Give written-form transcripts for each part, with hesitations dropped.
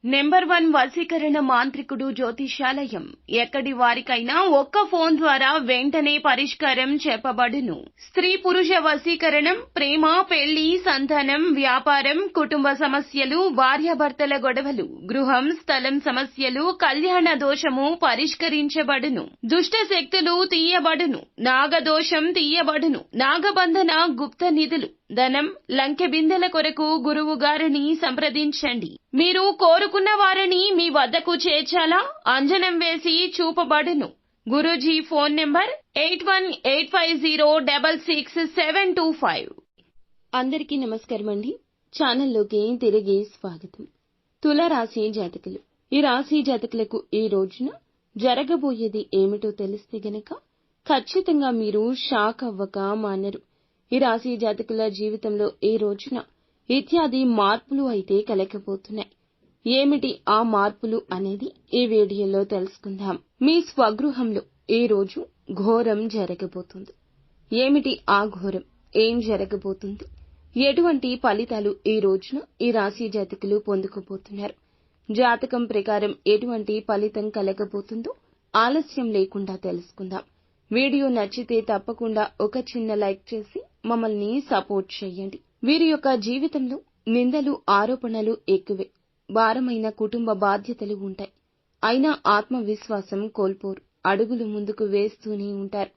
Number 1 వశీకరణ మాంత్రికుడు జ్యోతిషాలయం. ఎక్కడి వారికైనా ఒక్క ఫోన్ ద్వారా వెంటనే పరిష్కారం చెప్పబడును. స్త్రీ పురుష వశీకరణం, ప్రేమ, పెళ్లి, సంతానం, వ్యాపారం, కుటుంబ సమస్యలు, భార్యాభర్తల గొడవలు, గృహం, స్థలం సమస్యలు, కళ్యాణ దోషము పరిష్కరించబడును. దుష్ట శక్తులు తీయబడును. నాగదోషం తీయబడును. నాగబంధన, గుప్త నిధులు, ధనం, లంకె బిందెల కొరకు గురువు గారిని సంప్రదించండి. మీరు కోరుకున్న వారిని మీ వద్దకు చేర్చాలా? అంజనం వేసి చూపబడును. Guruji phone number 8185066725. అందరికీ నమస్కారం అండి. ఛానల్లోకి తిరిగి స్వాగతం. తులారాశి జాతకులు, ఈ రాశి జాతకులకు ఈ రోజున జరగబోయేది ఏమిటో తెలిస్తే గనక ఖచ్చితంగా మీరు షాక్ అవ్వక మానరు. ఈ రాశి జాతకుల జీవితంలో ఈ రోజున ఇత్యాది మార్పులు అయితే కలగబోతున్నాయి. ఏమిటి ఆ మార్పులు అనేది ఈ వీడియోలో తెలుసుకుందాం. మీ స్వగృహంలో ఈ రోజు ఘోరం జరగబోతుంది. ఏమిటి ఆ ఘోరం? ఏం జరగబోతుంది? ఎటువంటి ఫలితాలు ఈ రోజున ఈ రాశి జాతకులు పొందుకోబోతున్నారు? జాతకం ప్రకారం ఎటువంటి ఫలితం కలగబోతుందో ఆలస్యం లేకుండా తెలుసుకుందాం. వీడియో నచ్చితే తప్పకుండా ఒక చిన్న లైక్ చేసి మమ్మల్ని సపోర్ట్ చేయండి. వీరి యొక్క జీవితంలో నిందలు, ఆరోపణలు ఎక్కువే. భారమైన కుటుంబ బాధ్యతలు ఉంటాయి. అయినా ఆత్మవిశ్వాసం కోల్పోరు. అడుగులు ముందుకు వేస్తూనే ఉంటారు.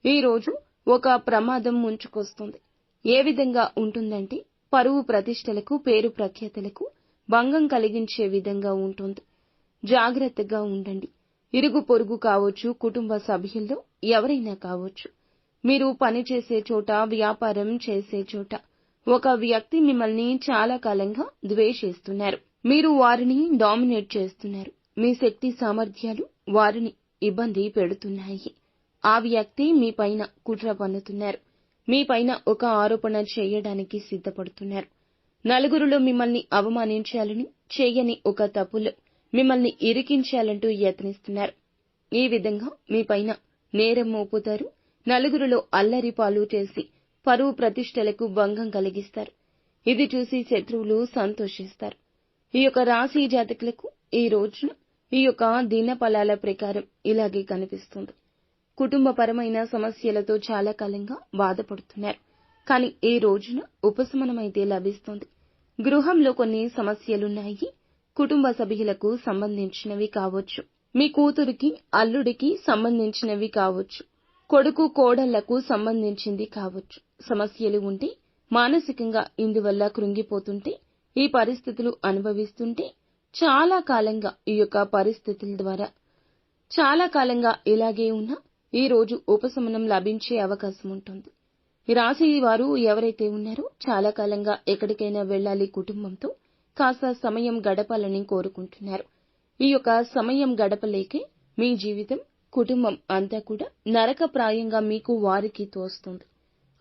ఈ రోజు ఒక ప్రమాదం ముంచుకొస్తుంది. ఏ విధంగా ఉంటుందంటే పరువు ప్రతిష్టలకు, పేరు ప్రఖ్యాతలకు భంగం కలిగించే విధంగా ఉంటుంది. జాగ్రత్తగా ఉండండి. ఇరుగు పొరుగు కావచ్చు, కుటుంబ సభ్యుల్లో ఎవరైనా కావచ్చు. మీరు పనిచేసే చోట, వ్యాపారం చేసే చోట ఒక వ్యక్తి మిమ్మల్ని చాలా కాలంగా ద్వేషిస్తున్నారు. మీరు వారిని డామినేట్ చేస్తున్నారు. మీ శక్తి సామర్థ్యాలు వారిని ఇబ్బంది పెడుతున్నాయి. ఆ వ్యక్తి మీ పైన కుట్ర పన్నుతున్నారు. మీ పైన ఒక ఆరోపణ చేయడానికి సిద్ధపడుతున్నారు. నలుగురిలో మిమ్మల్ని అవమానించాలని, చేయని ఒక తప్పులో మిమ్మల్ని ఇరికించాలంటూ యత్నిస్తున్నారు. ఈ విధంగా మీ పైన నేరం మోపుతారు. నలుగురిలో అల్లరి పాలు చేసి పరువు ప్రతిష్టలకు భంగం కలిగిస్తారు. ఇది చూసి శత్రువులు సంతోషిస్తారు. ఈ యొక్క రాశి జాతకులకు ఈ రోజున ఈ యొక్క దిన ఫలాల ప్రకారం ఇలాగే కనిపిస్తుంది. కుటుంబపరమైన సమస్యలతో చాలా కాలంగా బాధపడుతున్నారు. కానీ ఈ రోజున ఉపశమనమైతే లభిస్తుంది. గృహంలో కొన్ని సమస్యలున్నాయి. కుటుంబ సభ్యులకు సంబంధించినవి కావచ్చు. మీ కూతురికి, అల్లుడికి సంబంధించినవి కావచ్చు. కొడుకు, కోడళ్లకు సంబంధించింది కావచ్చు. సమస్యలు ఉంటే, మానసికంగా ఇందువల్ల కృంగిపోతుంటే, ఈ పరిస్థితులు అనుభవిస్తుంటే చాలా కాలంగా ఈ యొక్క పరిస్థితుల ద్వారా చాలా కాలంగా ఇలాగే ఉన్నా ఈ రోజు ఉపశమనం లభించే అవకాశం ఉంటుంది. ఈ రాశి వారు ఎవరైతే ఉన్నారో చాలా కాలంగా ఎక్కడికైనా వెళ్లాలి, కుటుంబంతో కాస్త సమయం గడపాలని కోరుకుంటున్నారు. ఈ యొక్క సమయం గడపలేకే మీ జీవితం, కుటుంబం అంతా కూడా నరకప్రాయంగా మీకు వారికి తోస్తుంది.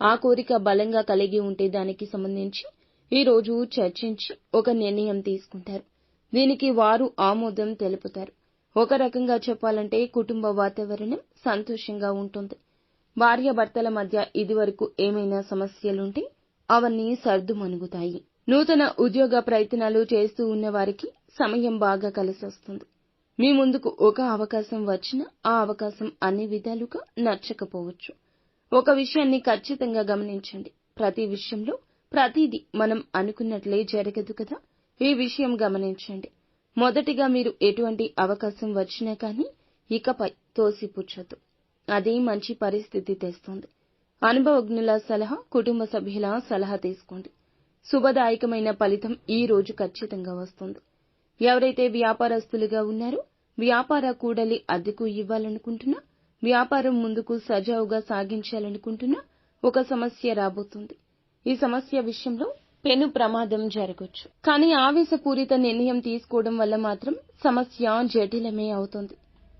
ఆ కోరిక బలంగా కలిగి ఉంటే దానికి సంబంధించి ఈ రోజు చర్చించి ఒక నిర్ణయం తీసుకుంటారు. దీనికి వారు ఆమోదం తెలుపుతారు. ఒక రకంగా చెప్పాలంటే కుటుంబ వాతావరణం సంతోషంగా ఉంటుంది. భార్యాభర్తల మధ్య ఇదివరకు ఏమైనా సమస్యలుంటే అవన్నీ సర్దుమణుగుతాయి. నూతన ఉద్యోగ ప్రయత్నాలు చేస్తూ ఉన్న వారికి సమయం బాగా కలిసొస్తుంది. మీ ముందుకు ఒక అవకాశం వచ్చినా ఆ అవకాశం అన్ని విధాలుగా నచ్చకపోవచ్చు. ఒక విషయాన్ని ఖచ్చితంగా గమనించండి. ప్రతి విషయంలో ప్రతిదీ మనం అనుకున్నట్లే జరగదు కదా. ఈ విషయం గమనించండి. మొదటిగా మీరు ఎటువంటి అవకాశం వచ్చినా కానీ ఇకపై తోసిపుచ్చొద్దు. అది మంచి పరిస్థితి తెస్తుంది. అనుభవజ్ఞుల సలహా, కుటుంబ సభ్యుల సలహా తీసుకోండి. శుభదాయకమైన ఫలితం ఈ రోజు ఖచ్చితంగా వస్తుంది. ఎవరైతే వ్యాపారస్తులుగా ఉన్నారో, వ్యాపార కూడలి అద్దెకు ఇవ్వాలనుకుంటున్నా, వ్యాపారం ముందుకు సజావుగా సాగించాలనుకుంటున్నా ఒక సమస్య రాబోతుంది. ఈ సమస్య విషయంలో పెను ప్రమాదం జరగొచ్చు. కానీ ఆవేశపూరిత నిర్ణయం తీసుకోవడం వల్ల మాత్రం సమస్య జటిలమే అవుతుంది.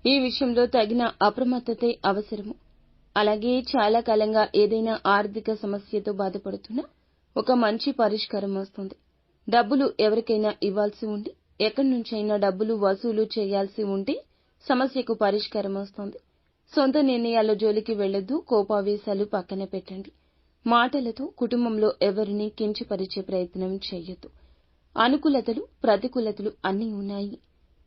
ఈ విషయంలో తగిన అప్రమత్తతే అవసరము. అలాగే చాలా కాలంగా ఏదైనా ఆర్థిక సమస్యతో బాధపడుతున్నా ఒక మంచి పరిష్కారం వస్తుంది. డబ్బులు ఎవరికైనా ఇవ్వాల్సి ఉండి, ఎక్కడి నుంచైనా డబ్బులు వసూలు చేయాల్సి ఉంటే సమస్యకు పరిష్కారం వస్తుంది. సొంత నిర్ణయాల జోలికి వెళ్లొద్దు. కోపావేశాలు పక్కన పెట్టండి. మాటలతో కుటుంబంలో ఎవరిని కించపరిచే ప్రయత్నం చేయొద్దు. అనుకూలతలు ప్రతికూలతలు అన్నీ ఉన్నాయి.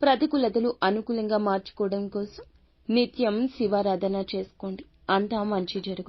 ప్రతికూలతలు అనుకూలంగా మార్చుకోవడం కోసం నిత్యం శివారాధన చేసుకోండి. అంతా మంచి జరుగుతుంది.